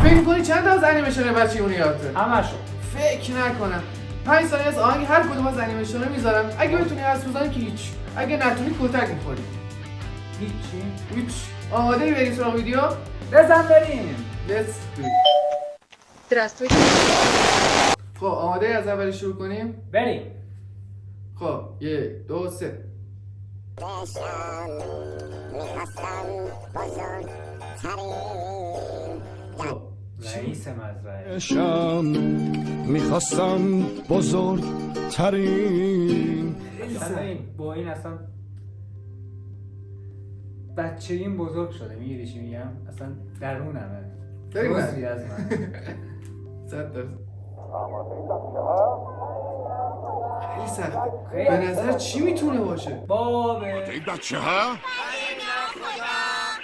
فکر می‌کنی چند تا از انیمیشن بچگیمون یادته؟ همشو. فکر نکنم. 5 ثانیه از آهنگ هر کدوم از انیمیشن رو میذارم. اگه بتونی حدس بزنی که هیچ. اگه نتونی کتک می‌خوری. هیچ. آماده بریم سراغ ویدیو؟ بزن بریم. Let's do it. Здравствуйте. خب آماده از اول شروع کنیم؟ بریم. خب 1 2 3 خب رئیس مزرعه. شم میخواستم بزرگ ترین اصلا با این اصلا بچه این بزرگ شده. میگیری چی میگم؟ اصلا درونمه. بریم روزی از من. 100%. خیلی سخته. خیلی به نظر چی میتونه باشه؟ بابه. این بچه ها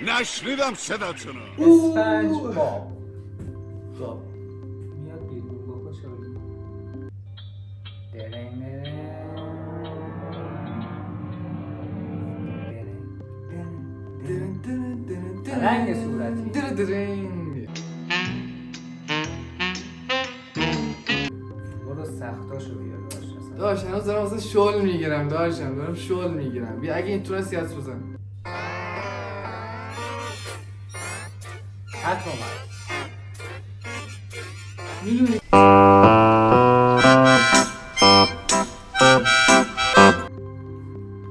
نشنیدم صداتونو. اسفنج باب. خب میاد بیرون بابا شاید. درنگ رنگ صورتی. درنگ. برو سختاشو بیار باشه. داشت هنوز دارم واسه شل میگیرم. دارم شل میگیرم. بیا اگه این تونستی از بزن. حتی اومد. میدونی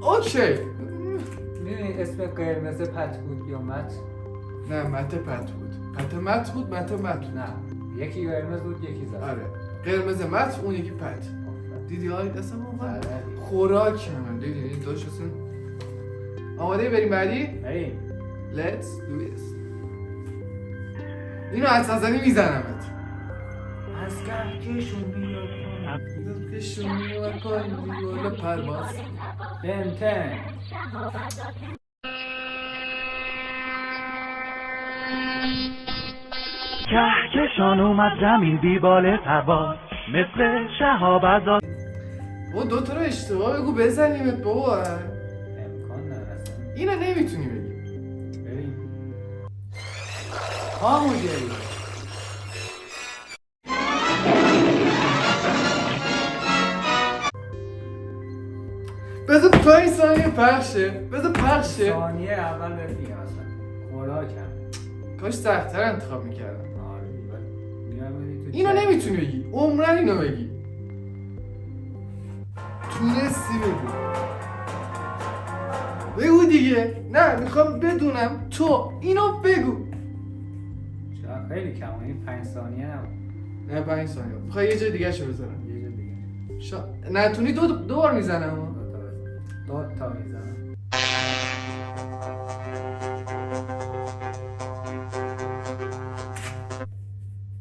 اوکی. میدونی اسم قرمز پت بود یا مت؟ نه مته پت بود. مت بود. نه یکی قرمز بود یکی زرد. آره قرمز مت اون یکی پت. دیدی های اصلا واقعا بله. خوراک من دیدی این داشت اصلا. آماده بریم بعدی؟ بریم. Let's do this. اینو از نظری میزنمت. از کهکشون بیاد کشون میومد پایین دیوار پرواز. بنتن. کهکشان اومد زمین بیبال پرواز مثل شهاب از او دوتا رو اشتباه بگو بزنیمت بابا. امکان نداره. اینو نمیتونی بگی. بریم. هامونجری. بذار 5 ثانیه پخشه. ثانیه اول بهت میگم اصلا خوراکم. کاش سخت‌تر انتخاب میکردم. آره میگم تو اینو نمیتونی بگی. عمرن اینو بگی. تونستی بگو دیگه. نه میخوام بدونم تو اینو بگو. چرا خیلی کم این 5 ثانیه نبود. نه 5 ثانیه. میخوای یه جای دیگه شو بزنم. یه جا دیگه. نتونی دو بار میزنم. دو تا میزنم.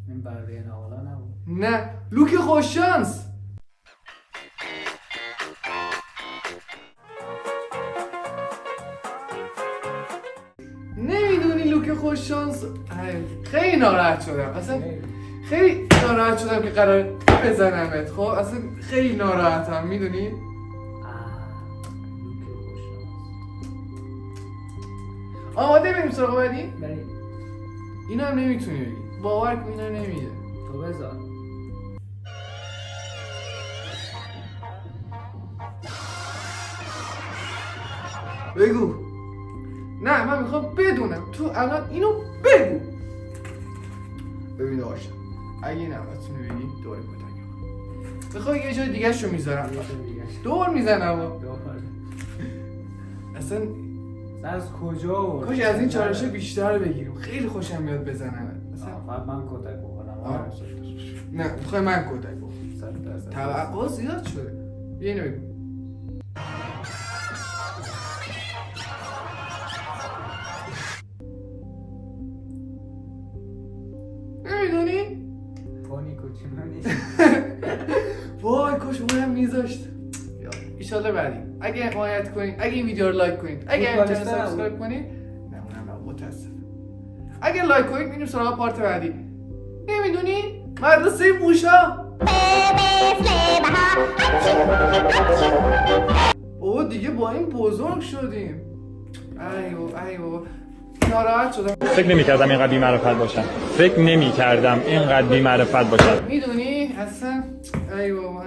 این برده نوالا نبود. نه لوک خوششانس. نمیدونی لوک خوششانس. خیلی ناراحت شدم اصلا. خیلی ناراحت شدم که قرار بزنمت. خب اصلا خیلی ناراحتم میدونی. آماده بریم سراغ بعدی؟ بریم. اینو هم نمیتونی بگی. باور کن اینو نمیده. تو بذار. بگو. نه من میخوام بدونم. تو الان اینو بگو. ببین داشتم اگه این نتونی بگی دوباره کتک میخوای یه جای دیگه شو میذارم. دور میزنم. اصلا از کجا بود؟ کاش از این چالشه بیشتر بگیریم. خیلی خوشم میاد بزنم. فقط من کتک بخورم. نه میخوای من کتک بخورم. توقع زیاد شده. بیا اینو بگو. نمیدونی؟ پونی کوچینا نیست. وای کاش اونم میذاشت. ایشالله بعدی اگه حمایت کنید، اگه این ویدیو رو لایک کنید، اگه این چنل سابسکرایب کنید، نه اونم متاسفم. اگه لایک کنید میریم سراغ پارت بعدی. نمیدونی؟ مدرسه موشا. بابا دیگه با این بزرگ شدیم. ای بابا ناراحت شدم. فکر نمی‌کردم اینقدر بی‌معرفت باشم. فکر نمی‌کردم اینقدر بی‌معرفت باشم. میدونی اصلا ای بابا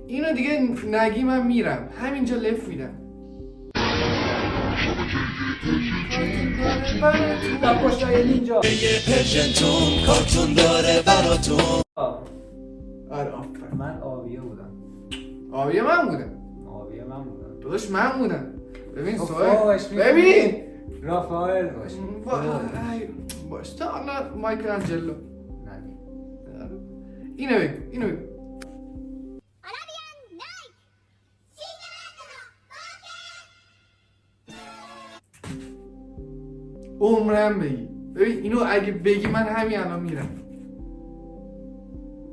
اینو دیگه نگی من میرم همینجا لف میدم. اینجا پرژنتون کارتون داره براتون. آره آفرین. من آبیه بودم. آبیه من بودم. آبیه من بودم. داداش من بودم. ببین خب، سوال باش، ببین رافائل باش. باش تا الان مایکل انجلو نگی. اینو بگو عمرم بگی. ببین اینو اگه بگی من همین الان میرم.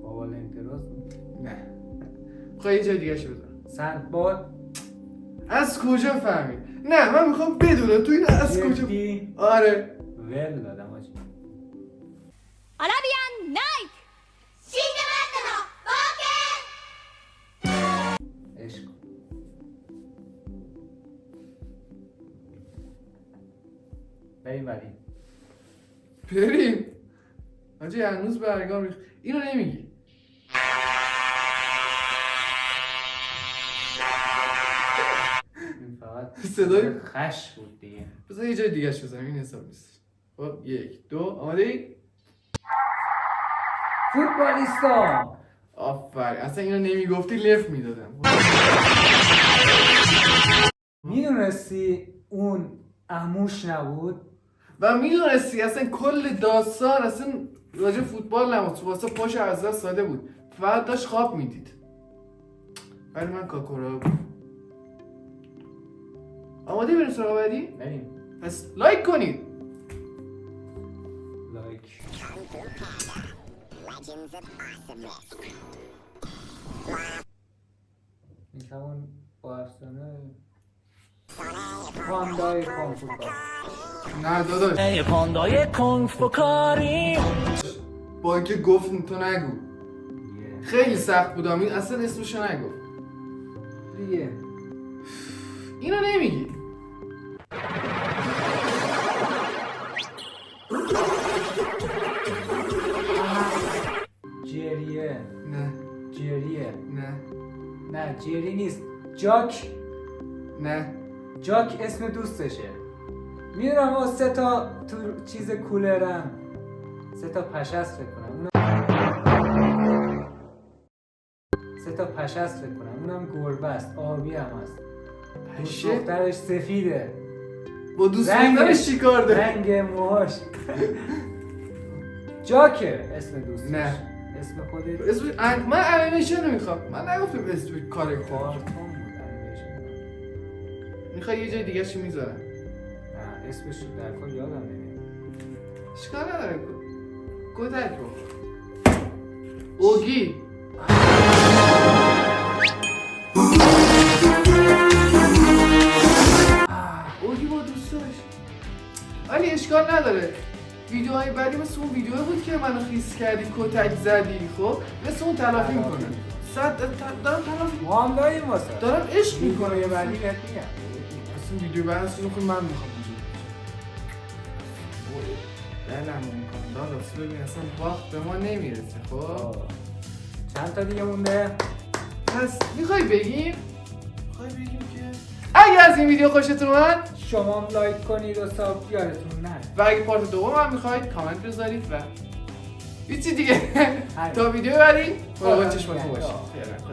بابا لنتراس نه خواهی یه جای دیگه شو بزن. سندباد از کجا فهمید؟ نه من میخوام بدونم تو اینو از کجا. جدی آره ول دادم آجی. Arabian Night! عشق بریم بعدی. بریم آجی هنوز برگام ریخت. اینو نمیگی. این فقط صدای خش بود دیگه. بذار یه جای دیگه بزنم این حساب نیست. خب 1 2 آماده ای؟ فوتبالیستا آفرین اصلا اینو نمیگفتی لف میدادم. میدونستی اون عموش نبود؟ و میدونستی اصلا کل داستان اصلا راجع فوتبال نبود. واسه پاش از دست ساده بود. فقط داشت خواب میدید. ولی من کاکورا بود. آماده بریم سراغ بعدی؟ بریم. پس لایک کنید. لایک. میتوان با افسانه پاندای کانفو کار. نه داداش ای پاندای کنگ فو کاری. با اینکه گفت تو نگو. دیگه خیلی سخت بود این اصلا اسمشو نگو. دیگه اینو نمیگی. جریه نه جریه نه نه جری نیست. جاک نه جاک اسم دوستشه. میدونم ما 3 تا تو چیز کولرم 3 تا پشست فکر کنم. 3 تا پشست فکر کنم. اونم گربه است. آبی هم هست. پشه؟ دخترش سفیده. با دوست دخترش چیکار داره؟ رنگ موهاش جاکه اسم دوستش. نه. اسم خودت اسم من انیمیشن رو میخوام. من نگفتم اسم کارکتر. کارتون بود انیمیشن. میخوای یه جای دیگه چی میذارم؟ نه اسمش رو در کل یادم نمیاد. اشکال نداره. کتک رو اوگی. اوگی با دوستاش. ولی اشکال نداره. ویدیوهای بعدی مثل اون ویدیوه بود که منو خیس کردی کتک زدی. خب مثل اون تلافی میکنه. دارم تلافی ما هم داریم واسه دارم عشق میکنم. ویدیوی بعدی بهت میگم. اصلا ویدیو بعد از اون من میخوام دلم میکنم داداش. ببین اصلا وقت به ما نمیرسه. خب چند تا دیگه مونده؟ پس میخوای بگیم که اگه از این ویدیو خوشتون اومد شما هم لایک کنید و ساب یادتون نره. و اگه پارت دوم هم میخواید کامنت بذارید و هیچی دیگه. همین. تا ویدیو بعدی خدا با چشمتون نگهدار. باشید.